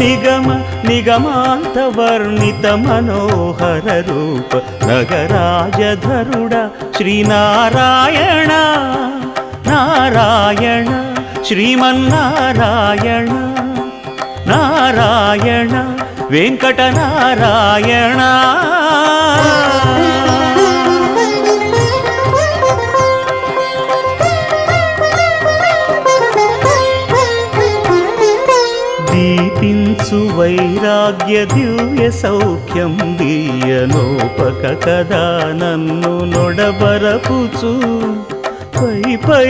నిగమ నిగమాంత వర్ణిత మనోహర రూప నగరాజధరుడ శ్రీనారాయణ నారాయణ శ్రీమన్నారాయణ నారాయణ వెంకటనారాయణ. దీపించు వైరాగ్య దివ్య సౌఖ్యం దీయనోపక కదా నన్ను నొడబరపుచు పై పై